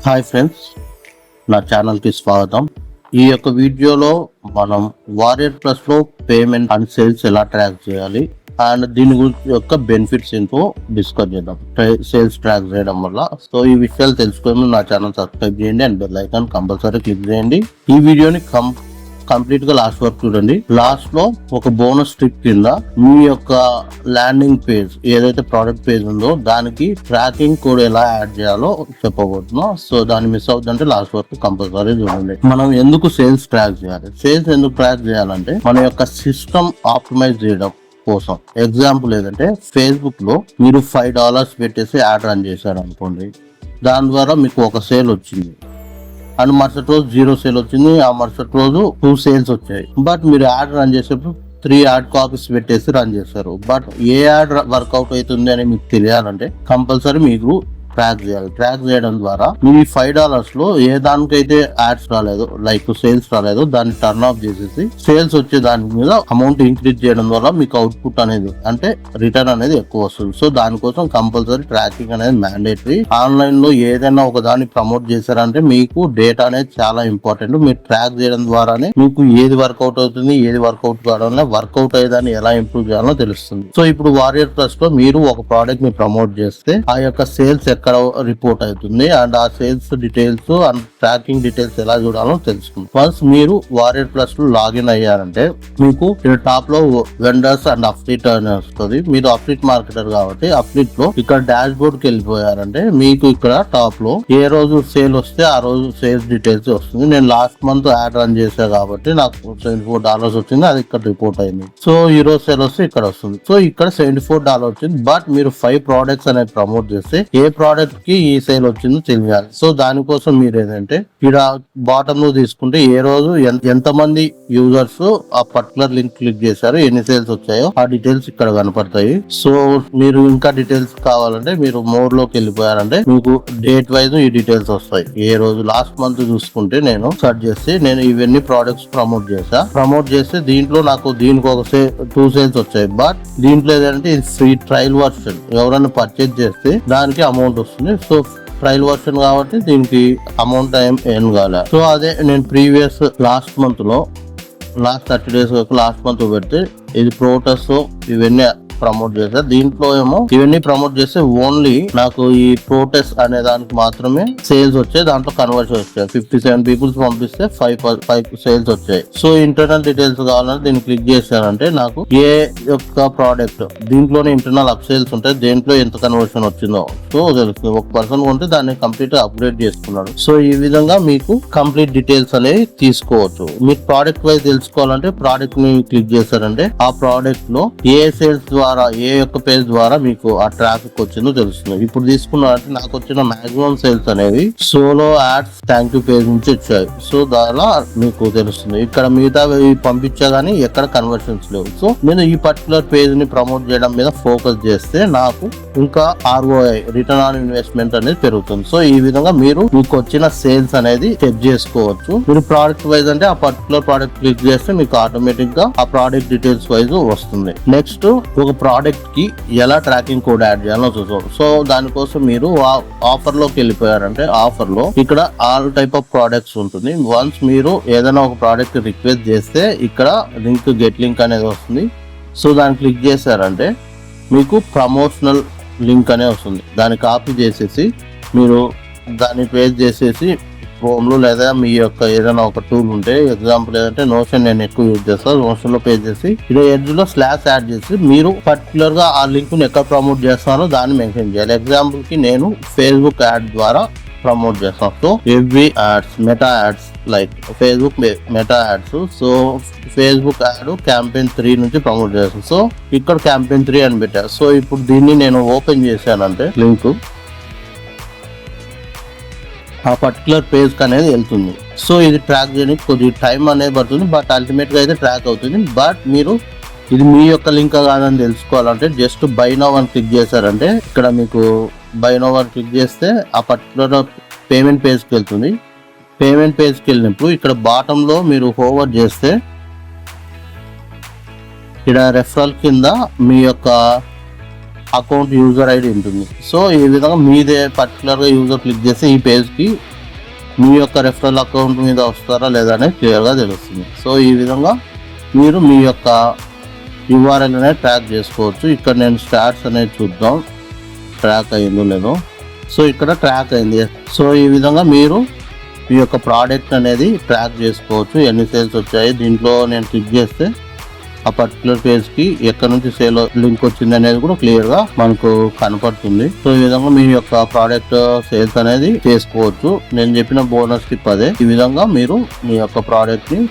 Hi friends, నా ఛానల్కి స్వాగతం. ఈ యొక్క వీడియోలో మనం వారియర్ ప్లస్లో పేమెంట్ అండ్ సేల్స్ ఎలా ట్రాక్ చేయాలి అండ్ దీని గురించి యొక్క బెనిఫిట్స్ ఏంటో డిస్కస్ చేద్దాం. సేల్స్ ట్రాక్ చేయడం వల్ల ఈ విషయాలు తెలుసుకొని నా ఛానల్ సబ్స్క్రైబ్ చేయండి and bell icon compulsory click చేయండి. ఈ వీడియోని కంప్లీట్ గా లాస్ట్ వరకు చూడండి. లాస్ట్ లో ఒక బోనస్ ట్రిక్ కింద మీ యొక్క ల్యాండింగ్ పేజ్ ఏదైతే ప్రోడక్ట్ పేజ్ ఉందో దానికి ట్రాకింగ్ కోడ్ ఎలా యాడ్ చేయాలో చెప్పబోతున్నాం. దాన్ని మిస్ అవుతుందంటే లాస్ట్ వరకు కంపల్సరీ చూడండి. మనం ఎందుకు సేల్స్ ట్రాక్ చేయాలి? సేల్స్ ఎందుకు ట్రాక్ చేయాలంటే మన యొక్క సిస్టమ్ ఆప్టిమైజ్ చేయడం కోసం. ఎగ్జాంపుల్ ఏంటంటే ఫేస్బుక్ లో మీరు $5 పెట్టేసి యాడ్ రన్ చేశారు అనుకోండి, దాని ద్వారా మీకు ఒక సేల్ వచ్చింది అండ్ మరుసటి రోజు 0 సేల్ వచ్చింది, ఆ మరుసటి రోజు 2 సేల్స్ వచ్చాయి. బట్ మీరు యాడ్ రన్ చేసేప్పుడు 3 యాడ్ కాపీస్ పెట్టేసి రన్ చేస్తారు. బట్ ఏ యాడ్ వర్కౌట్ అవుతుంది అని మీకు తెలియాలంటే కంపల్సరీ మీకు ట్రాక్ చేయాలి. ట్రాక్ చేయడం ద్వారా మీ $5 లో ఏ దానికైతే యాడ్స్ రాలేదో, లైక్ సేల్స్ రాలేదో దాన్ని టర్న్ ఆఫ్ చేసేసి సేల్స్ వచ్చే దాని మీద అమౌంట్ ఇంక్రీజ్ చేయడం ద్వారా మీకు అవుట్పుట్ అనేది అంటే రిటర్న్ అనేది ఎక్కువ వస్తుంది. దానికోసం కంపల్సరీ ట్రాకింగ్ అనేది మ్యాండేటరీ. ఆన్లైన్ లో ఏదైనా ఒక దాన్ని ప్రమోట్ చేశారంటే మీకు డేటా అనేది చాలా ఇంపార్టెంట్. మీరు ట్రాక్ చేయడం ద్వారానే మీకు ఏది వర్కౌట్ అవుతుంది, ఏది వర్కౌట్ కావడం, వర్కౌట్ అయ్యేదాన్ని ఎలా ఇంప్రూవ్ చేయాలో తెలుస్తుంది. ఇప్పుడు వారియర్ ప్లస్ లో మీరు ఒక ప్రోడక్ట్ ని ప్రమోట్ చేస్తే ఆ యొక్క సేల్స్ ఎక్కడ రిపోర్ట్ అవుతుంది అండ్ ఆ sales details and tracking details ఎలా చూడాలో తెలుసుకుంటాం. వన్స్ మీరు వారియర్ ప్లస్ లో లాగిన్ అయ్యారంటే మీకు టాప్ లో వెండర్స్ అండ్ అప్డేట్ అని వస్తుంది. మీరు అప్డేట్ మార్కెటర్ కాబట్టి అప్డేట్ లో ఇక్కడ డాష్ బోర్డ్ కి వెళ్ళిపోయారంటే మీకు ఇక్కడ టాప్ లో ఏ రోజు సేల్ వస్తే ఆ రోజు సేల్స్ డీటెయిల్స్ వస్తుంది. నేను లాస్ట్ మంత్ యాడ్ రన్ చేశా కాబట్టి నాకు $74 వచ్చింది, అది ఇక్కడ రిపోర్ట్ అయింది. ఈ రోజు సేల్ వస్తే ఇక్కడ వస్తుంది. ఇక్కడ $74 వచ్చింది. బట్ మీరు 5 ప్రోడక్ట్స్ అనేది ప్రమోట్ చేస్తే ఏ ప్రోడక్ట్ కి ఈ సేల్ వచ్చిందో తెలియాలి. దానికోసం మీరు ఏంటంటే ఇక్కడ బాటమ్ లో తీసుకుంటే ఏ రోజు ఎంతమంది యూజర్స్ ఆ పర్టికులర్ లింక్ క్లిక్ చేశారు, ఎన్ని సేల్స్ వచ్చాయో ఆ డీటెయిల్స్ ఇక్కడ కనపడతాయి. మీరు ఇంకా డీటెయిల్స్ కావాలంటే మీరు మోర్ లోకి వెళ్ళిపోయారంటే మీకు డేట్ వైజ్ ఈ డీటెయిల్స్ వస్తాయి. ఏ రోజు లాస్ట్ మంత్ చూసుకుంటే నేను సెర్చ్ చేసి నేను ఇవన్నీ ప్రోడక్ట్స్ ప్రమోట్ చేస్తే దీంట్లో నాకు దీనికి ఒక 2 సేల్స్ వచ్చాయి. బట్ దీంట్లో ఏదంటే ఇది ఫ్రీ ట్రయల్ వర్షన్. ఎవరైనా పర్చేజ్ చేస్తే దానికి అమౌంట్ వస్తుంది. ట్రయల్ వర్షన్ కాబట్టి దీనికి అమౌంట్ ఏం కాలే. అదే నేను ప్రీవియస్ లాస్ట్ 30 days వరకు లాస్ట్ మంత్ పెడితే ఇది ప్రోటస్ ఇవన్నీ ప్రమోట్ చేశారు. దీంట్లో ఏమో ఇవన్నీ ప్రమోట్ చేస్తే ఓన్లీ నాకు ఈ ప్రోటెస్ట్ అనే దానికి మాత్రమే సేల్స్ వచ్చాయి. దాంట్లో కన్వర్షన్ వచ్చాయి. 57 పీపుల్స్ పంపిస్తే 5 సేల్స్ వచ్చాయి. ఇంటర్నల్ డీటెయిల్స్ కావాలంటే దీన్ని క్లిక్ చేశారంటే నాకు ఏ యొక్క ప్రోడక్ట్ దీంట్లోనే ఇంటర్నల్ అప్ సేల్స్ ఉంటాయి, దేంట్లో ఎంత కన్వర్షన్ వచ్చిందో తెలుస్తుంది. ఒక పర్సన్ కొంటే దాన్ని కంప్లీట్ గా అప్గ్రేడ్ చేసుకున్నాడు. ఈ విధంగా మీకు కంప్లీట్ డీటెయిల్స్ అనేవి తీసుకోవచ్చు. మీరు ప్రోడక్ట్ వైజ్ తెలుసుకోవాలంటే ప్రోడక్ట్ ని క్లిక్ చేశారంటే ఆ ప్రోడక్ట్ లో ఏ సేల్స్ ద్వారా ఏ యొక్క పేజ్ ద్వారా మీకు ఆ ట్రాఫిక్ వచ్చిందో తెలుస్తుంది. ఇప్పుడు తీసుకున్నారంటే నాకు వచ్చిన మాక్సిమం సేల్స్ అనేవి solo ads thank you page నుంచి వచ్చాయి. దానిలో మీకు తెలుస్తుంది. ఇక్కడ మిగతా పంపించా గానీ ఎక్కడ కన్వర్షన్స్ లేవు. నేను ఈ పర్టికులర్ పేజ్ ని ప్రమోట్ చేయడం మీద ఫోకస్ చేస్తే నాకు ఇంకా ROI రిటర్న్ ఆన్ ఇన్వెస్ట్మెంట్ అనేది పెరుగుతుంది. ఈ విధంగా మీరు మీకు వచ్చిన సేల్స్ అనేది చెక్ చేసుకోవచ్చు. మీరు ప్రోడక్ట్ వైజ్ అంటే ఆ పర్టికులర్ ప్రోడక్ట్ క్లిక్ చేస్తే మీకు ఆటోమేటిక్ గా ఆ ప్రోడక్ట్ డీటెయిల్స్ వైజ్ వస్తుంది. నెక్స్ట్ ఒక ప్రోడక్ట్ కి ఎలా ట్రాకింగ్ కోడ్ యాడ్ చేయాలో చూద్దాం. దానికోసం మీరు ఆఫర్ లోకి వెళ్ళిపోయారంటే ఆఫర్ లో ఇక్కడ ఆల్ టైప్ ఆఫ్ ప్రోడక్ట్స్ ఉంటుంది. వన్స్ మీరు ఏదైనా ఒక ప్రోడక్ట్ రిక్వెస్ట్ చేస్తే ఇక్కడ గెట్ లింక్ అనేది వస్తుంది. దాన్ని క్లిక్ చేశారంటే మీకు ప్రమోషనల్ లింక్ అనే వస్తుంది. దాన్ని కాపీ చేసేసి మీరు దాన్ని పేస్ట్ చేసేసి క్రోమ్ లో లేదా మీ యొక్క ఏదైనా ఒక టూల్ ఉంటే, ఎగ్జాంపుల్ ఏదంటే నోషన్ నేను ఎక్కువ యూజ్ చేస్తాను. నోషన్ లో పేజ్ చేసి ఇలా ఎడ్జ్ లో స్లాష్ యాడ్ చేసి మీరు పర్టికులర్ గా ఆ లింక్ ను ఎక్కడ ప్రమోట్ చేస్తానో దాన్ని మెన్షన్ చేయాలి. ఎగ్జాంపుల్ కి నేను ఫేస్బుక్ యాడ్ ద్వారా ప్రమోట్ చేస్తాను. Every ads meta ads like Facebook meta ads. Facebook ad campaign 3 నుంచి ప్రమోట్ చేస్తాను. ఇక్కడ క్యాంపెయిన్ 3 అని పెట్టారు. ఇప్పుడు దీన్ని నేను ఓపెన్ చేశానంటే లింక్ ఆ పర్టికులర్ పేజ్ అనేది వెళ్తుంది. ఇది ట్రాక్ చేయడానికి కొద్దిగా టైం అనేది పడుతుంది. బట్ అల్టిమేట్ గా అయితే ట్రాక్ అవుతుంది. బట్ మీరు ఇది మీ యొక్క లింక్ కాదని తెలుసుకోవాలంటే జస్ట్ బై నౌ అని క్లిక్ చేశారంటే ఇక్కడ మీకు బై నౌ అని క్లిక్ చేస్తే ఆ పర్టికులర్ పేమెంట్ పేజ్కి వెళ్తుంది. పేమెంట్ పేజ్కి వెళ్ళినప్పుడు ఇక్కడ బాటమ్ లో మీరు ఫార్వర్డ్ చేస్తే ఇక్కడ రెఫరల్ కింద మీ యొక్క అకౌంట్ యూజర్ ఐడి ఉంటుంది. సో ఈ విధంగా మీదే పర్టికులర్గా యూజర్ క్లిక్ చేస్తే ఈ పేజ్కి మీ యొక్క రెఫరల్ అకౌంట్ మీద వస్తారా లేదా అనేది క్లియర్గా తెలుస్తుంది. సో ఈ విధంగా మీరు మీ యొక్క URL అనేది ట్రాక్ చేసుకోవచ్చు. ఇక్కడ నేను స్టాట్స్ అనేది చూద్దాం, ట్రాక్ అయిందో లేదో. సో ఇక్కడ ట్రాక్ అయింది. సో ఈ విధంగా మీరు మీ యొక్క ప్రోడక్ట్ అనేది ట్రాక్ చేసుకోవచ్చు, ఎన్ని సేల్స్ వచ్చాయి. దీంట్లో నేను క్లిక్ చేస్తే ఆ పర్టికులర్ పేజ్కి ఎక్కడ నుంచి సేల్ లింక్ వచ్చింది అనేది కూడా క్లియర్గా మనకు కనపడుతుంది. సో ఈ విధంగా మీ యొక్క ప్రోడక్ట్ సేల్స్ అనేది చేసుకోవచ్చు. నేను చెప్పిన బోనస్ టిప్ అదే. ఈ విధంగా మీరు మీ యొక్క ప్రోడక్ట్ ని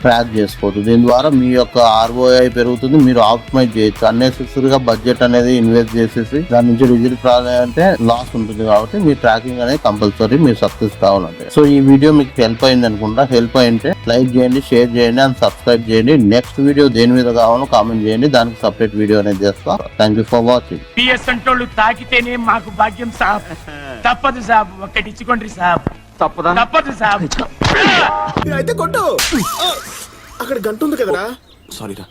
ట్రాక్ చేసుకోవచ్చు. దీని ద్వారా మీ యొక్క ROI పెరుగుతుంది, మీరు ఆప్టిమైజ్ చేయొచ్చు. అన్నెసెసరీగా బడ్జెట్ అనేది ఇన్వెస్ట్ చేసేసి దాని నుంచి రిజల్ట్ రావాలంటే లాస్ ఉంటుంది. కాబట్టి మీ ట్రాకింగ్ అనేది కంపల్సరీ మీరు సక్సెస్ కావాలంటే. సో ఈ వీడియో మీకు హెల్ప్ అయింది అనుకుంటా. హెల్ప్ అయింటే లైక్ చేయండి, షేర్ చేయండి అండ్ సబ్స్క్రైబ్ చేయండి. నెక్స్ట్ వీడియో దేని మీద కావాలో కామెంట్ చేయండి, దానికి సపరేట్ వీడియో అనేది చేస్తా. Thank you for watching. PS అంటోళ్ళు తాకితేనే మాకు భాగ్యం సాబ్. తప్పదు సాబ్, ఒక్కటి ఇచ్చుకోండి సాబ్. తప్పదు సాబ్. అయితే కొట్టు. అక్కడ గంట ఉంది కదరా. సారీరా.